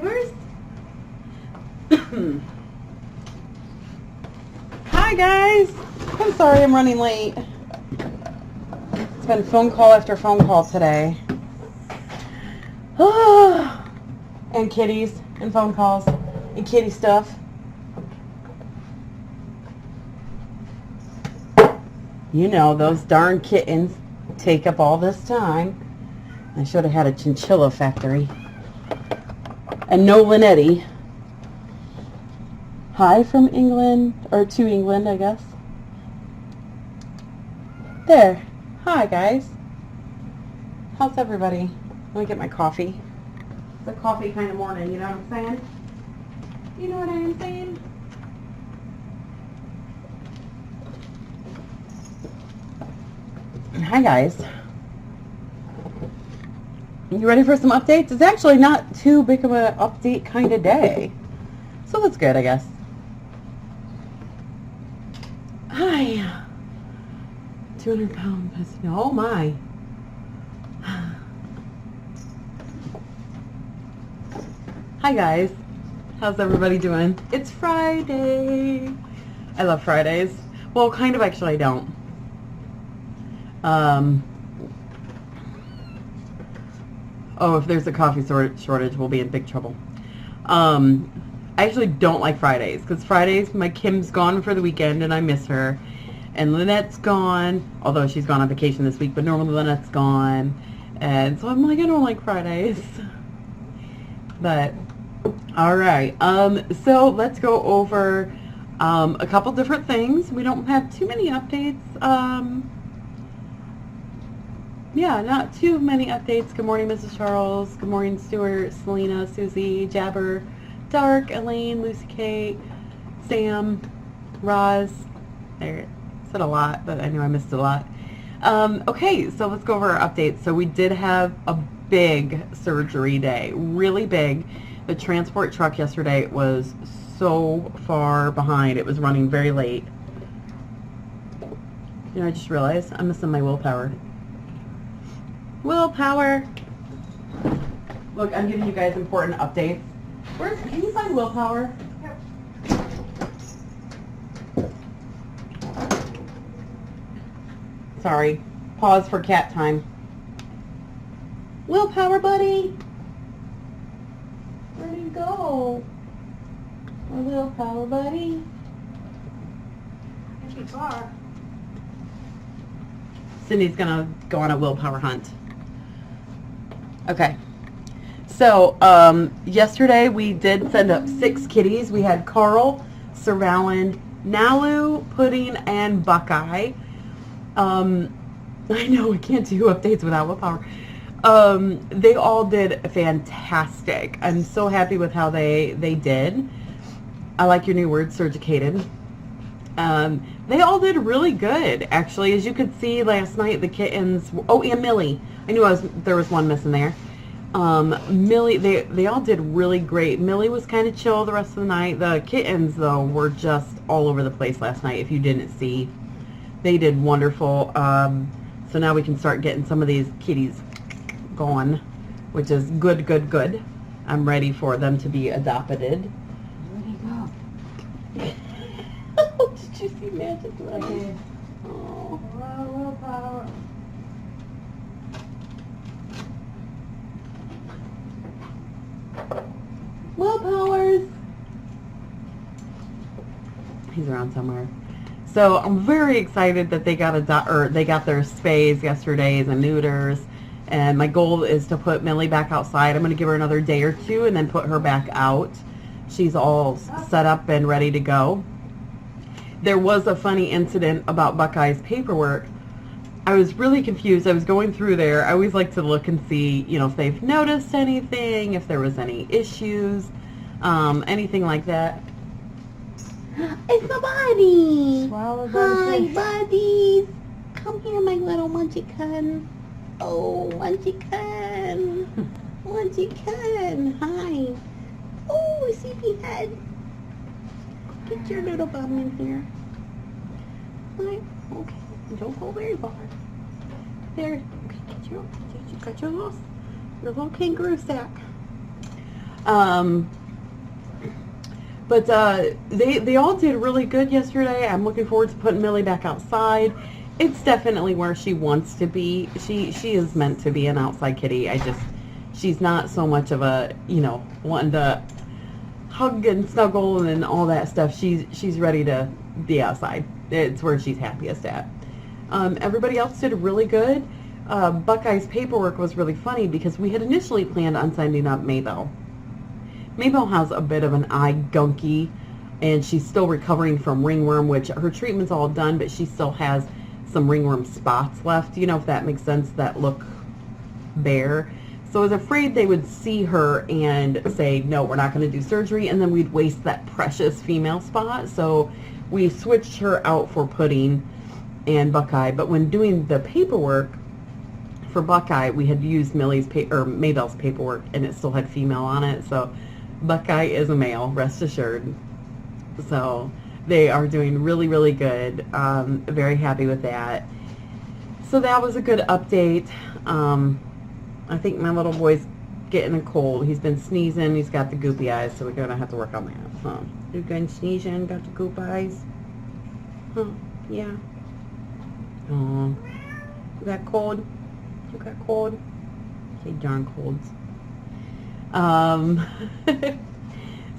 subscribers. Hi guys. I'm sorry I'm running late. It's been phone call after phone call today. And kitties and phone calls and kitty stuff. You know, those darn kittens take up all this time. I should have had a chinchilla factory. And no Linetti. Hi from England, or to England, I guess. There. Hi, guys. How's everybody? Let me get my coffee. It's a coffee kind of morning, you know what I'm saying? You know what I'm saying? Hi, guys. You ready for some updates? It's actually not too big of an update kind of day. So that's good, I guess. Hi. 200-pound pussy. Oh, my. Hi, guys. How's everybody doing? It's Friday. I love Fridays. Well, kind of actually I don't. Oh, if there's a coffee shortage, we'll be in big trouble. I actually don't like Fridays, because Fridays, my Kim's gone for the weekend, and I miss her. And Lynette's gone, although she's gone on vacation this week, but normally Lynette's gone. And so I'm like, I don't like Fridays. But, alright. So let's go over a couple different things. We don't have too many updates. Yeah, not too many updates. Good morning, Mrs. Charles. Good morning, Stuart, Selena, Susie, Jabber, Dark, Elaine, Lucy Kate, Sam, Roz. There, said a lot, but I knew I missed a lot. Okay, so let's go over our updates. So we did have a big surgery day, really big. The transport truck yesterday was so far behind. It was running very late. You know, I just realized I'm missing my willpower. Willpower. Look, I'm giving you guys important updates. Can you find willpower? Yep. Sorry. Pause for cat time. Willpower, buddy. Where'd he go? Our willpower, buddy. If you far. Cindy's gonna go on a willpower hunt. Okay. So, yesterday we did send up 6 kitties. We had Carl, Sir Alan, Nalu, Pudding, and Buckeye. I know we can't do updates without willpower. They all did fantastic. I'm so happy with how they did. I like your new word, surgicated. They all did really good, actually. As you could see last night, the kittens... Oh, and Millie. I knew there was one missing there. Millie, they all did really great. Millie was kind of chill the rest of the night. The kittens, though, were just all over the place last night, if you didn't see. They did wonderful. So now we can start getting some of these kitties going, which is good, good, good. I'm ready for them to be adopted. Where'd he go? Did you see Magic? I did. Oh. Willpower. Willpowers. He's around somewhere. So I'm very excited that they got they got their spays yesterday and neuters. And my goal is to put Millie back outside. I'm going to give her another day or two and then put her back out. She's all set up and ready to go. There was a funny incident about Buckeye's paperwork. I was really confused. I was going through there. I always like to look and see, you know, if they've noticed anything, if there was any issues, anything like that. It's my buddy. Hi, buddies. Come here, my little munchkin. Oh, munchkin. Munchkin. Hi. Oh, sleepy head. Get your little bum in here. Hi. Okay. Don't go very far. There. Okay, got your little kangaroo sack. Um, but they all did really good yesterday. I'm looking forward to putting Millie back outside. It's definitely where she wants to be. She is meant to be an outside kitty. She's not so much of a, wanting to hug and snuggle and all that stuff. She's ready to be outside. It's where she's happiest at. Everybody else did really good. Buckeye's paperwork was really funny because we had initially planned on sending up Maybell. Maybell has a bit of an eye gunky, and she's still recovering from ringworm, which her treatment's all done, but she still has some ringworm spots left, if that makes sense, that look bare. So I was afraid they would see her and say, no, we're not going to do surgery, and then we'd waste that precious female spot. So we switched her out for Pudding and Buckeye. But when doing the paperwork for Buckeye, we had used Maybell's paperwork, and it still had female on it. So Buckeye is a male, rest assured. So they are doing really, really good. Very happy with that. So that was a good update. I think my little boy's getting a cold. He's been sneezing. He's got the goopy eyes, so we're going to have to work on that. Huh? You going sneezing? Got the goop eyes? Huh? Yeah. Oh. You got cold? You got cold? Say darn colds.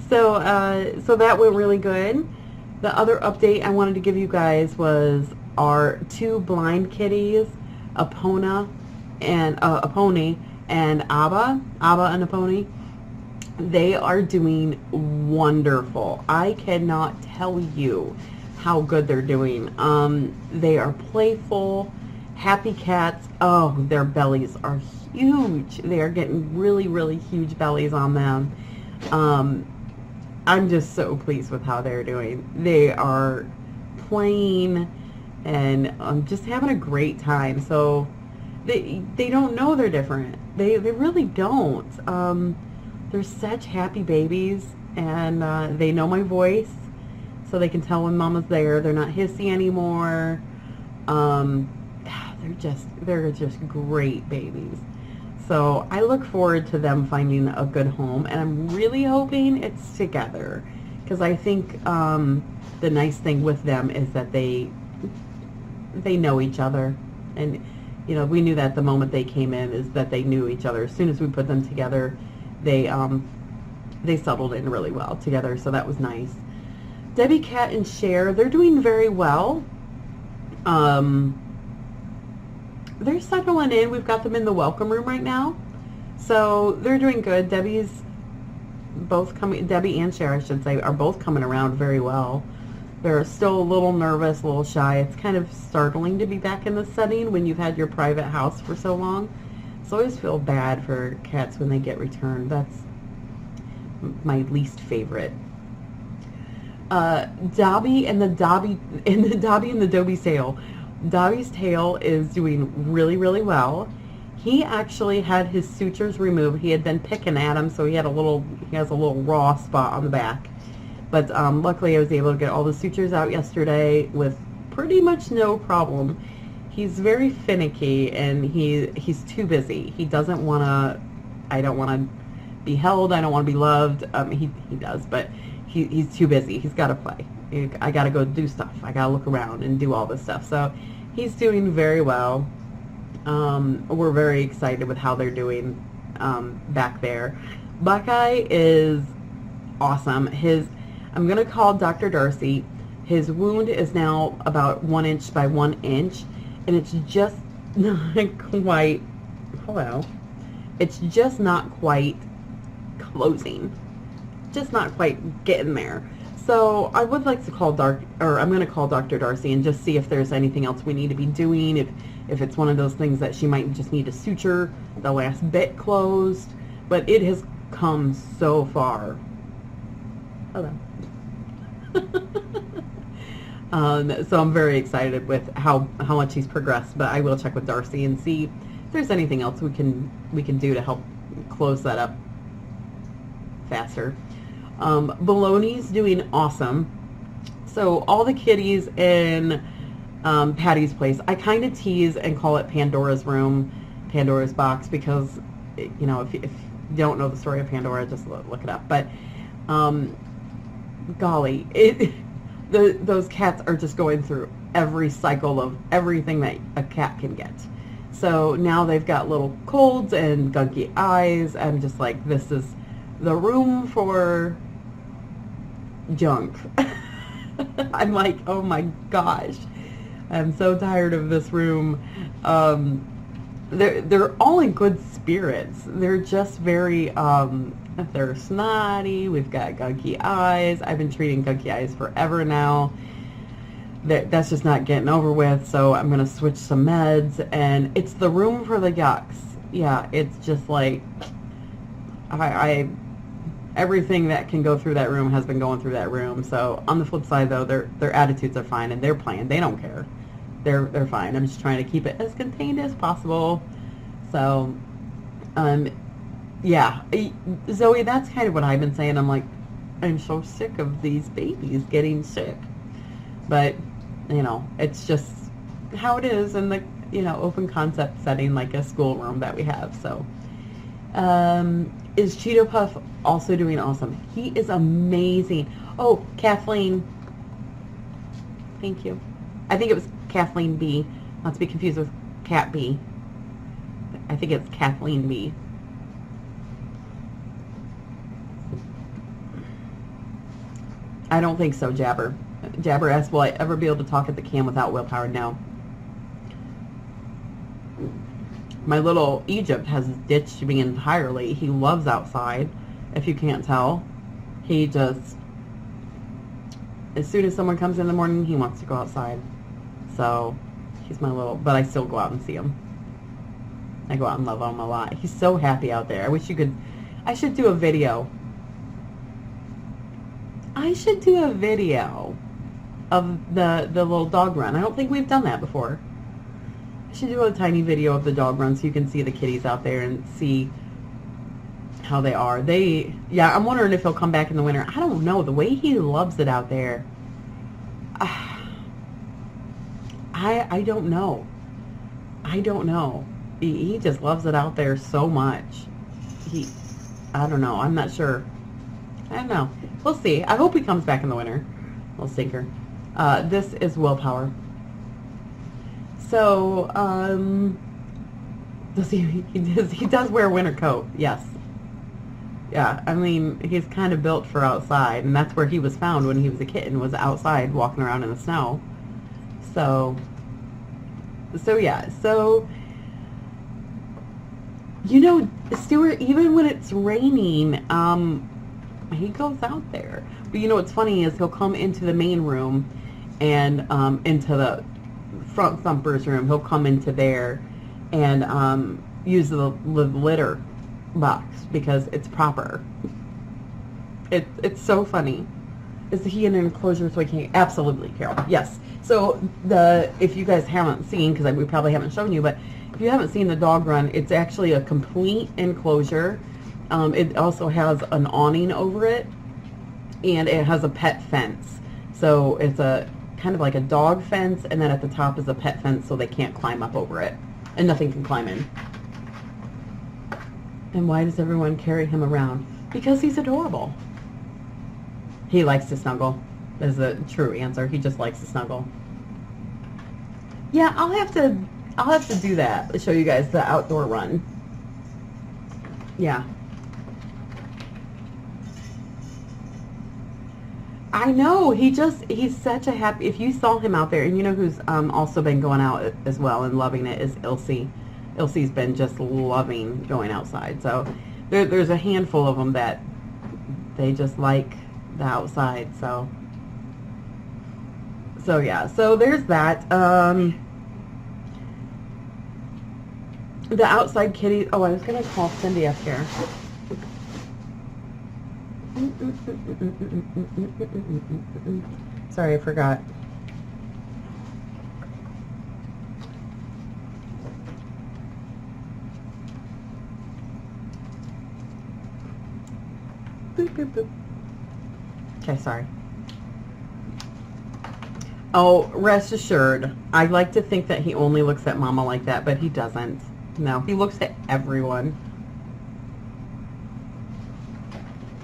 So that went really good. The other update I wanted to give you guys was our 2 blind kitties, a pony and Abba and a pony. They are doing wonderful. I cannot tell you how good they're doing. They are playful, happy cats. Oh, their bellies are huge. They are getting really, really huge bellies on them. I'm just so pleased with how they're doing. They are playing and just having a great time. So they don't know they're different. They really don't. They're such happy babies, and they know my voice, so they can tell when Mama's there. They're not hissy anymore. They're just great babies. So I look forward to them finding a good home, and I'm really hoping it's together, because I think the nice thing with them is that they know each other, and we knew that the moment they came in is that they knew each other. As soon as we put them together, they settled in really well together, so that was nice. Debbie Cat and Cher, they're doing very well. They're settling in. We've got them in the welcome room right now, so they're doing good. Debbie and Cher, I should say, are both coming around very well. They're still a little nervous, a little shy. It's kind of startling to be back in the setting when you've had your private house for so long. So I always feel bad for cats when they get returned. That's my least favorite. Dobby and the Dobby's tail. Dobby's tail is doing really, really well. He actually had his sutures removed. He had been picking at him, so he has a little raw spot on the back. But luckily I was able to get all the sutures out yesterday with pretty much no problem. He's very finicky, and he's too busy. He doesn't want to, I don't want to be held, I don't want to be loved. He does, but he's too busy. He's got to play. I got to go do stuff. I got to look around and do all this stuff. So he's doing very well. We're very excited with how they're doing back there. Buckeye is awesome. I'm going to call Dr. Darcy. His wound is now about 1 inch by 1 inch, and it's just not quite, it's just not quite closing. Just not quite getting there. So I would like to call I'm going to call Dr. Darcy and just see if there's anything else we need to be doing, if it's one of those things that she might just need a suture, the last bit closed, but it has come so far. Hello. So I'm very excited with how much he's progressed, but I will check with Darcy and see if there's anything else we can do to help close that up faster. Baloney's doing awesome. So all the kitties in Patty's place, I kind of tease and call it Pandora's room, Pandora's box, because if don't know the story of Pandora, just look it up. But golly, those cats are just going through every cycle of everything that a cat can get. So now they've got little colds and gunky eyes. I'm just like, this is the room for junk. I'm like, oh my gosh, I'm so tired of this room. They're all in good spirits. They're just very, they're snotty. We've got gunky eyes. I've been treating gunky eyes forever now. That's just not getting over with, so I'm going to switch some meds, and it's the room for the yucks. Yeah, it's just like, everything that can go through that room has been going through that room. So on the flip side, though, their attitudes are fine, and they're playing. They don't care. They're fine. I'm just trying to keep it as contained as possible. So, yeah, Zoe, that's kind of what I've been saying. I'm like, I'm so sick of these babies getting sick. But, you know, it's just how it is in the, you know, open concept setting, like a schoolroom that we have. So, is Cheeto Puff also doing awesome? He is amazing. Oh, Kathleen. Thank you. I think it was Kathleen B. Not to be confused with Cat B. I think it's Kathleen B. I don't think so, Jabber. Jabber asks, will I ever be able to talk at the cam without willpower? No. My little Egypt has ditched me entirely. He loves outside, if you can't tell. He just, as soon as someone comes in the morning, he wants to go outside. So, he's my little, but I still go out and see him. I go out and love him a lot. He's so happy out there. I wish you could, I should do a video. I should do a video of the little dog run. I don't think we've done that before. I should do a tiny video of the dog run so you can see the kitties out there and see how they are. Yeah, I'm wondering if he'll come back in the winter. I don't know. The way he loves it out there. I don't know. I don't know. He just loves it out there so much. I don't know. I'm not sure. I don't know. We'll see. I hope he comes back in the winter. Little stinker. This is Willpower. So, he does wear a winter coat. Yes. Yeah, I mean, he's kind of built for outside, and that's where he was found when he was a kitten, was outside walking around in the snow. So yeah. So, you know, Stuart, even when it's raining, he goes out there. But you know what's funny is he'll come into the main room and into the front thumper's room. He'll come into there and use the litter box because it's proper. It's so funny. Is he in an enclosure so he can't? Absolutely, Carol. Yes. So if you guys haven't seen, because we probably haven't shown you, but if you haven't seen the dog run, it's actually a complete enclosure. It also has an awning over it, and it has a pet fence. So it's a kind of like a dog fence, and then at the top is a pet fence so they can't climb up over it, and nothing can climb in. And why does everyone carry him around? Because he's adorable. He likes to snuggle. Is the true answer. He just likes to snuggle. Yeah, I'll have to do that to show you guys the outdoor run. Yeah. I know, he's such a happy, if you saw him out there, and you know who's also been going out as well and loving it is Ilse. Ilse's been just loving going outside. So there's a handful of them that they just like the outside. So yeah, so there's that. The outside kitty, oh, I was going to call Cindy up here. Sorry, I forgot. Boop, boop, boop. Okay, sorry. Oh, rest assured, I like to think that he only looks at Mama like that, but he doesn't. No, he looks at everyone.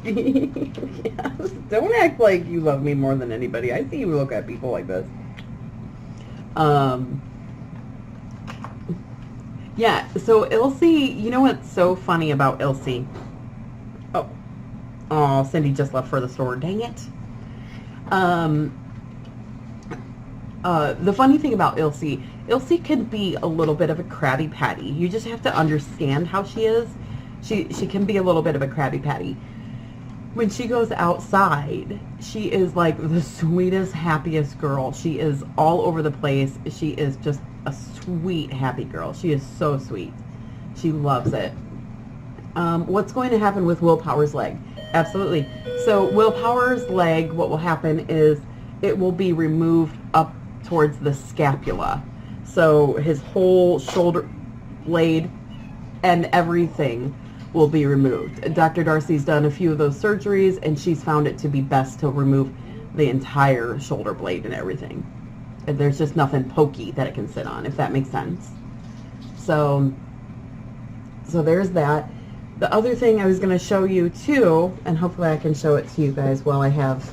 Yes. Don't act like you love me more than anybody. I see you look at people like this. Yeah, so Ilse, you know what's so funny about Ilse? Oh, Cindy just left for the store. Dang it. The funny thing about Ilse can be a little bit of a Krabby Patty. You just have to understand how she is. She can be a little bit of a Krabby Patty. When she goes outside, she is like the sweetest, happiest girl. She is all over the place. She is just a sweet, happy girl. She is so sweet. She loves it. What's going to happen with Willpower's leg? Absolutely. So Willpower's leg, what will happen is it will be removed up towards the scapula. So his whole shoulder blade and everything will be removed. Dr. Darcy's done a few of those surgeries, and she's found it to be best to remove the entire shoulder blade and everything. And there's just nothing pokey that it can sit on, if that makes sense. So there's that. The other thing I was going to show you too, and hopefully I can show it to you guys while I have...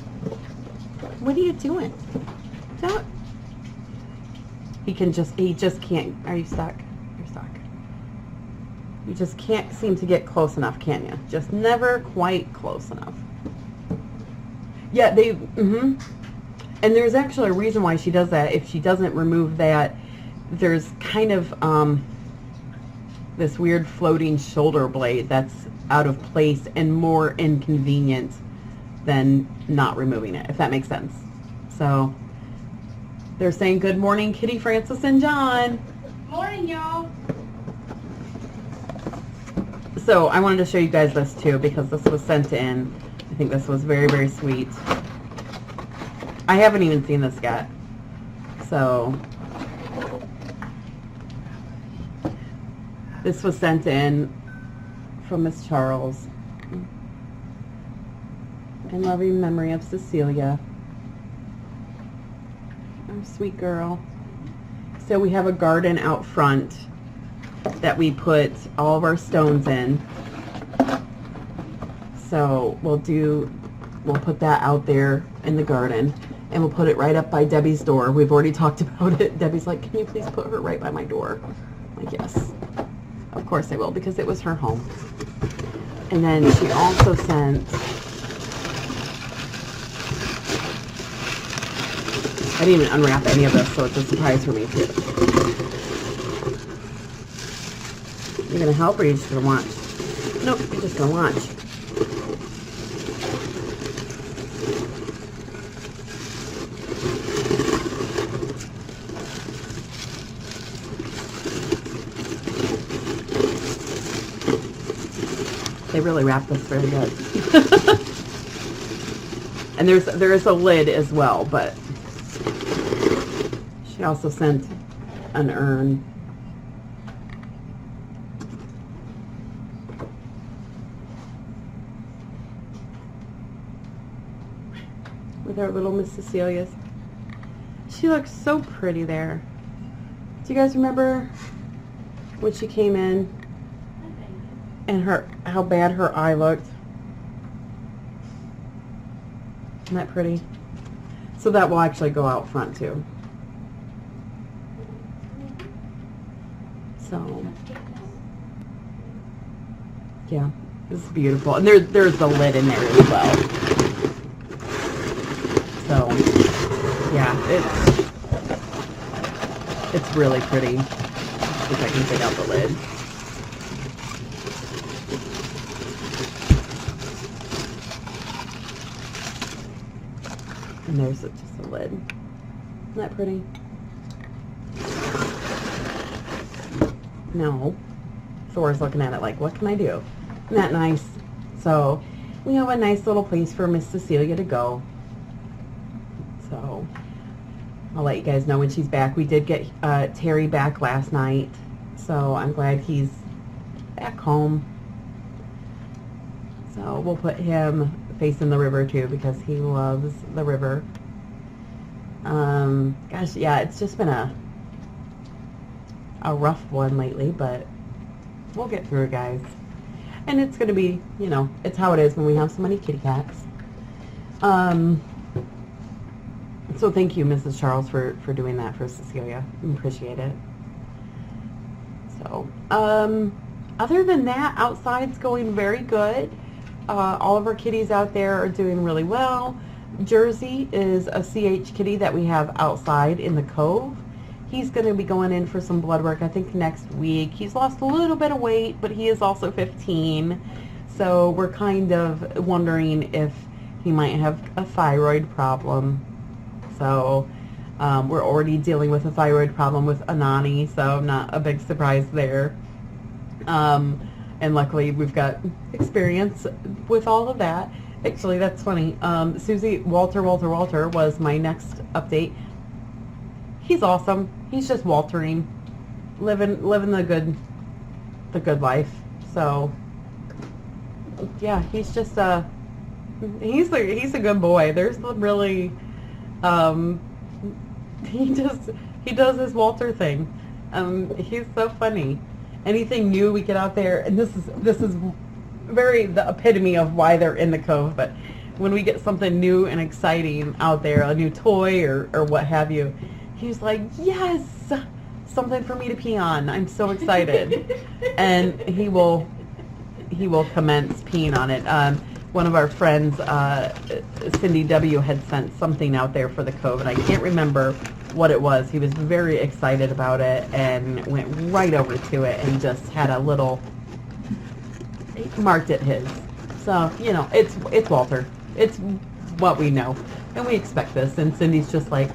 What are you doing? Don't... He just can't... Are you stuck? You're stuck. You just can't seem to get close enough, can you? Just never quite close enough. Yeah, they... And there's actually a reason why she does that. If she doesn't remove that, there's kind of this weird floating shoulder blade that's out of place and more inconvenient than not removing it, if that makes sense. So they're saying good morning, Kitty, Francis, and John. Morning, y'all. So I wanted to show you guys this too, because this was sent in. I think this was very, very sweet. I haven't even seen this yet. So this was sent in from Miss Charles. In loving memory of Cecilia. Our sweet girl. So we have a garden out front that we put all of our stones in. So we'll put that out there in the garden, and we'll put it right up by Debbie's door. We've already talked about it. Debbie's like, can you please put her right by my door? I'm like, yes. Of course I will, because it was her home. And then she also sent... I didn't even unwrap any of this, so it's a surprise for me too. You're gonna help, or you're just gonna watch? Nope, you're just gonna watch. They really wrap this very good. And there is a lid as well, but she also sent an urn. With our little Miss Cecilia's. She looks so pretty there. Do you guys remember when she came in and how bad her eye looked? Isn't that pretty? So that will actually go out front too. So yeah, this is beautiful. And there's the lid in there as well. So yeah, it's really pretty. See if I can take out the lid. And there's just a lid. Isn't that pretty? No. Thor's looking at it like, what can I do? Isn't that nice? So we have a nice little place for Miss Cecilia to go. So I'll let you guys know when she's back. We did get Terry back last night, so I'm glad he's back home. So we'll put him facing the river too, because he loves the river. Gosh, yeah, it's just been a rough one lately, but we'll get through it, guys. And it's going to be, you know, it's how it is when we have so many kitty cats. So thank you, Mrs. Charles, for doing that for Cecilia. Appreciate it. So, other than that, outside's going very good. All of our kitties out there are doing really well. Jersey is a CH kitty that we have outside in the cove. He's going to be going in for some blood work, I think, next week. He's lost a little bit of weight, but he is also 15. So we're kind of wondering if he might have a thyroid problem. So we're already dealing with a thyroid problem with Anani, so not a big surprise there. And luckily we've got experience with all of that. Actually, that's funny. Susie, Walter was my next update. He's awesome. He's just Waltering, living the good life. So yeah, he's just he's a good boy. There's really he does his Walter thing. He's so funny. Anything new we get out there, and this is very the epitome of why they're in the cove, but when we get something new and exciting out there, a new toy or what have you, he's like, yes, something for me to pee on. I'm so excited. And he will commence peeing on it. One of our friends, Cindy W., had sent something out there for the cove, and I can't remember what it was. He was very excited about it and went right over to it and just had a little, marked it his. So, you know, it's Walter. It's what we know. And we expect this. And Cindy's just like,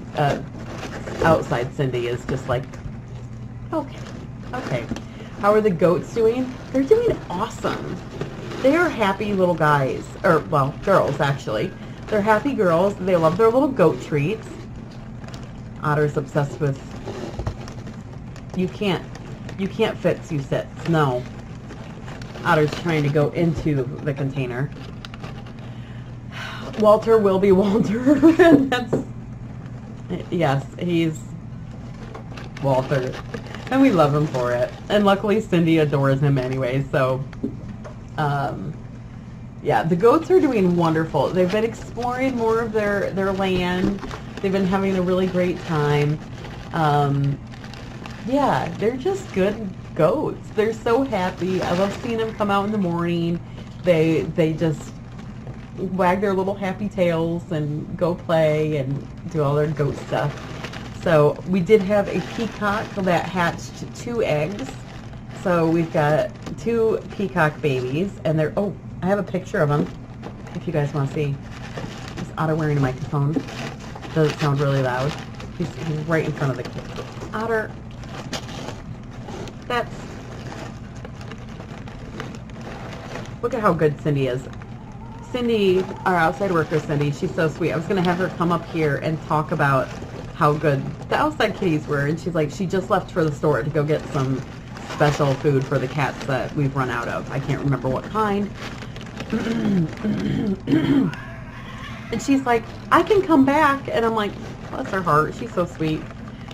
outside Cindy is just like, okay. How are the goats doing? They're doing awesome. They are happy little guys, or well, girls actually. They're happy girls. They love their little goat treats. Otter's obsessed with, you can't fits, you sits. No. Otter's trying to go into the container. Walter will be Walter. Yes, he's Walter. And we love him for it. And luckily Cindy adores him anyway, so yeah, the goats are doing wonderful. They've been exploring more of their land. They've been having a really great time. Yeah, they're just good goats. They're so happy. I love seeing them come out in the morning. They just wag their little happy tails and go play and do all their goat stuff. So we did have a peacock that hatched 2 eggs. So we've got 2 peacock babies, and they're, oh, I have a picture of them if you guys want to see. Is Otter wearing a microphone? Does it sound really loud? He's right in front of the kid. Otter, look at how good Cindy is. Cindy, our outside worker Cindy, she's so sweet. I was going to have her come up here and talk about how good the outside kitties were, and she's like, she just left for the store to go get some special food for the cats that we've run out of. I can't remember what kind. And she's like, I can come back. And I'm like, bless her heart, she's so sweet.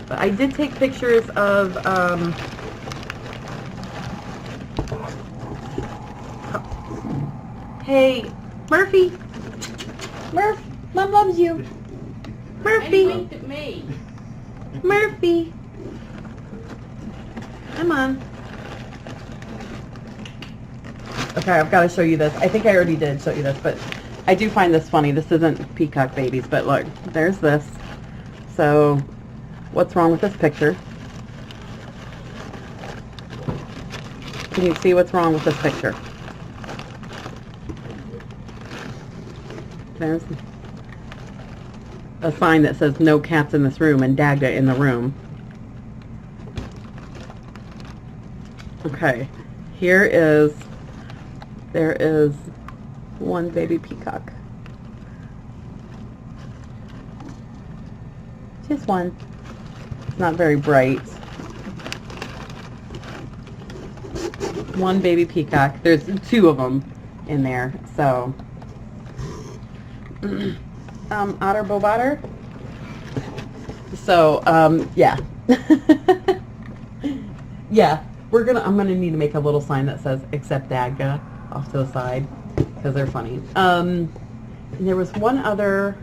But I did take pictures of hey, Murphy. Murph, Mom loves you. Murphy. And he looked at me. Murphy. Come on. Okay, I've got to show you this. I think I already did show you this, but I do find this funny. This isn't peacock babies, but look, there's this. So, what's wrong with this picture? Can you see what's wrong with this picture? There's a sign that says no cats in this room and Dagda in the room. Okay, there is one baby peacock. Just one. It's not very bright. One baby peacock. There's 2 of them in there, so. Otter Bobotter. So, yeah. Yeah, I'm gonna need to make a little sign that says, except Dagda. off to the side because they're funny. And there was one other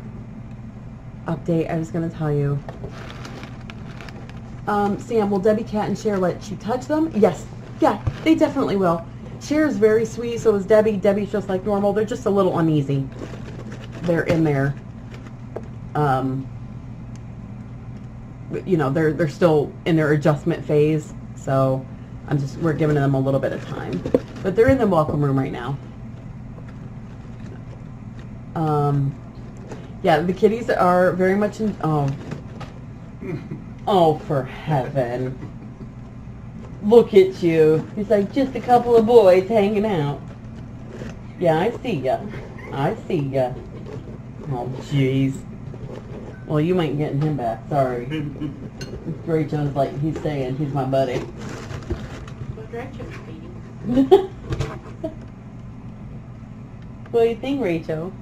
update I was going to tell you. Sam, will Debbie Cat and Cher let you touch them? Yes. Yeah, they definitely will. Cher's very sweet, so is Debbie. Debbie's just like normal. They're just a little uneasy. They're in there. You know, they're still in their adjustment phase, so we're giving them a little bit of time. But they're in the welcome room right now. Yeah, the kitties are very much in, oh, for heaven. Look at you. He's like, just a couple of boys hanging out. Yeah, I see ya. I see ya. Oh, jeez. Well, you ain't getting him back. Sorry. Rachel's like, he's saying he's my buddy. What direction What do you think, Rachel?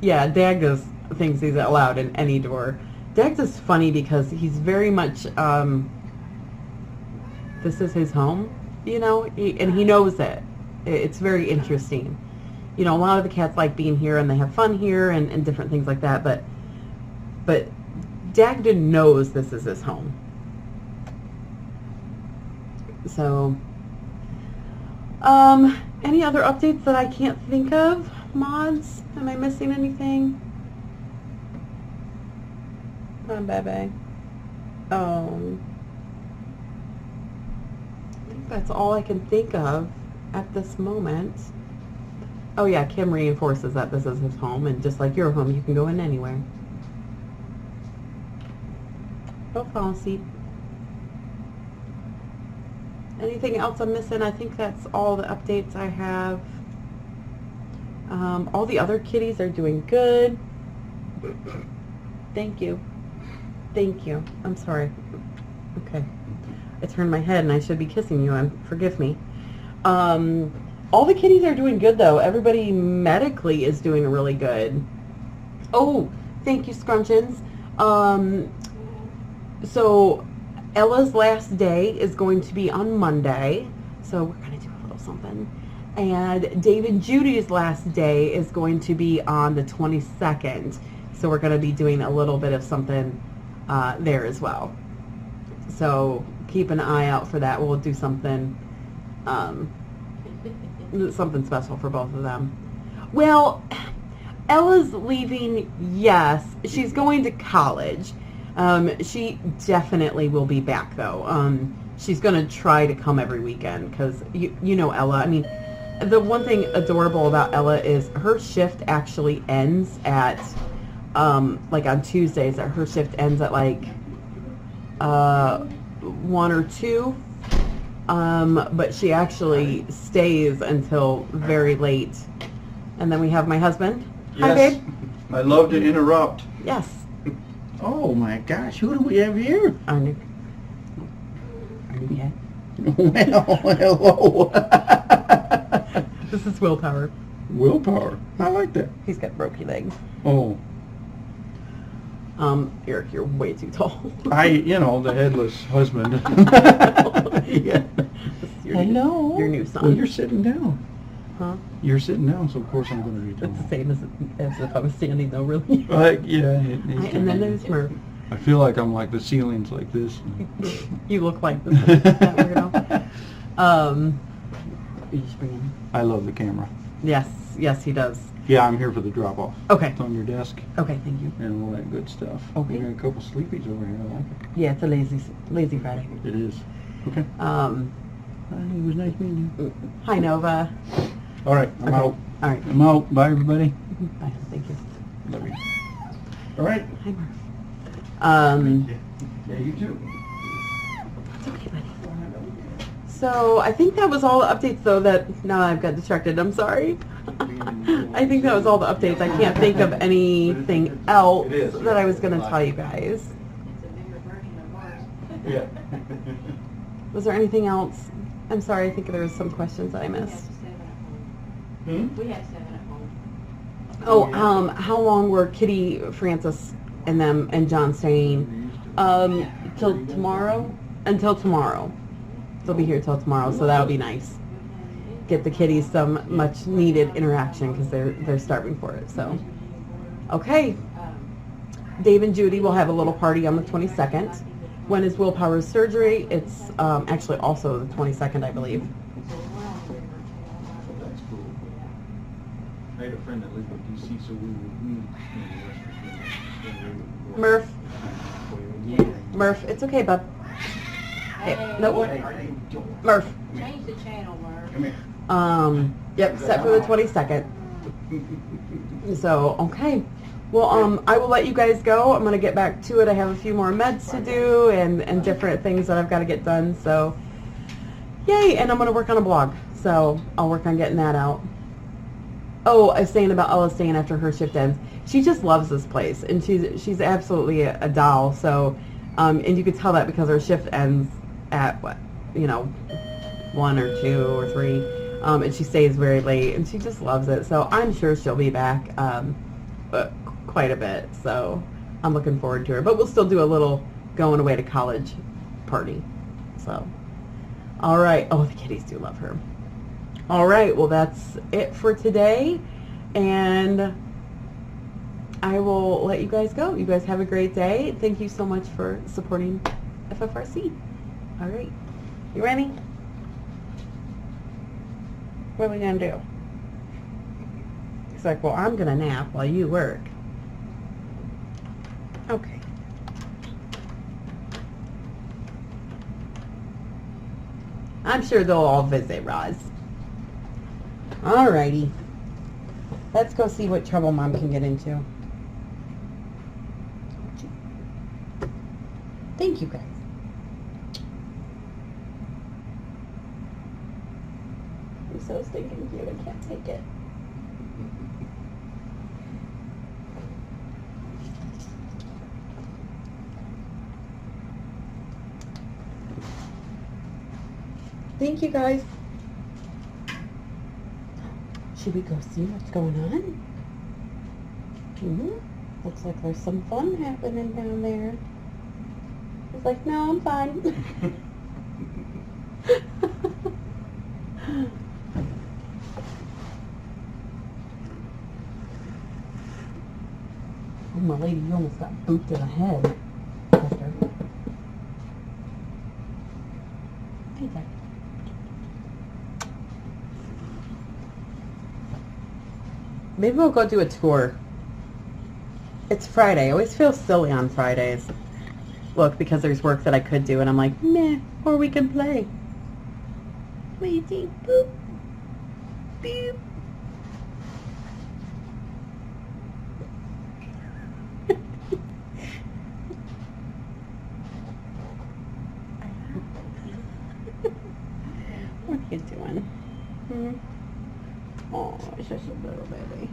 Yeah, Dagdas thinks he's allowed in any door. Dags is funny because he's very much, this is his home, you know, and he knows it. It's very interesting. You know, a lot of the cats like being here and they have fun here and different things like that, but Dagda knows this is his home. So, any other updates that I can't think of? Mods? Am I missing anything? Come on, Bebe. I think that's all I can think of at this moment. Oh yeah, Kim reinforces that this is his home, and just like your home, you can go in anywhere. Don't fall asleep. Anything else I'm missing? I think that's all the updates I have. All the other kitties are doing good. Thank you. Thank you. I'm sorry. Okay. I turned my head and I should be kissing you. Forgive me. All the kitties are doing good though. Everybody medically is doing really good. Oh, thank you, Scrunchins. So Ella's last day is going to be on Monday. So we're going to do a little something. And David Judy's last day is going to be on the 22nd. So we're going to be doing a little bit of something there as well. So keep an eye out for that. We'll do something something special for both of them. Well, Ella's leaving, yes. She's going to college. She definitely will be back though. She's going to try to come every weekend because you know Ella. I mean, the one thing adorable about Ella is her shift actually ends at like on Tuesdays. Her shift ends at like 1 or 2. But she actually stays until very late. And then we have my husband. Yes. Hi, babe. I love to interrupt. Yes. Oh my gosh, who do we have here? Our new cat. Well, hello. This is Willpower. Willpower. I like that. He's got ropey legs. Oh. Eric, you're way too tall. The headless husband. Yeah. I know. Your new son. Well, you're sitting down. Huh? You're sitting down, so of course I'm going to be It's tall. the same as if I was standing, though, really. Yeah. And then there's Murph. I feel like I'm like the ceiling's like this. You look like this. Weirdo. You just bring him. I love the camera. Yes, he does. Yeah, I'm here for the drop-off. Okay. It's on your desk Okay, thank you. and all that good stuff. Okay. You got a couple sleepies over here. I like it. Yeah, it's a lazy Friday. It is. Okay. It was nice meeting you. Hi, Nova. All right, I'm Okay. out. All right. I'm out. Bye, everybody. Bye. Thank you. Love you. All right. Hi, Murph. Yeah, you too. It's okay, buddy. So I think that was all the updates, though. That now I've got distracted. I'm sorry. I think that was all the updates. I can't think of anything else that I was going to tell you guys. It's a bigger version of ours. Yeah. Was there anything else? I'm sorry. I think there was some questions that I We have missed. 7 at home. We have 7 at home. Oh, how long were Kitty, Francis, and them and John staying? Till tomorrow? Until tomorrow. They'll be here till tomorrow, so that'll be nice. Get the kitties some much needed interaction because they're starving for it. So, okay. Dave and Judy will have a little party on the 22nd. When is Willpower's surgery? It's actually also the 22nd, I believe. That's cool. I had a friend that lived in D.C., so we would meet in Murph. Murph, it's okay, bub. Hey, no, Murph. Change the channel, Mark. Come here. Yep, set for the 22nd. So, okay. Well, I will let you guys go. I'm going to get back to it. I have a few more meds to do and different things that I've got to get done. So, yay. And I'm going to work on a blog. So, I'll work on getting that out. Oh, I was saying about Ella staying after her shift ends. She just loves this place. And she's absolutely a doll. So, and you could tell that because her shift ends at, 1 or 2 or 3. And she stays very late. And she just loves it. So, I'm sure she'll be back. But quite a bit, so I'm looking forward to her. But we'll still do a little going away to college party. So, all right. Oh, the kitties do love her. All right. Well, that's it for today, and I will let you guys go. You guys have a great day. Thank you so much for supporting Ffrc. All right. You ready? What are we gonna do? He's like, well, I'm going to nap while you work. Okay. I'm sure they'll all visit Roz. Alrighty. Let's go see what trouble Mom can get into. Thank you, guys. I'm so stinking cute. I can't take it. Thank you, guys. Should we go see what's going on? Looks like there's some fun happening down there. He's like, no, I'm fine. Oh, my lady, you almost got booped in the head. Sister. Hey, Jack. Maybe we'll go do a tour. It's Friday. I always feel silly on Fridays. Look, because there's work that I could do, and I'm like, meh, or we can play. What do you think? Boop. Boop. What are you doing? Oh, it's just a little baby.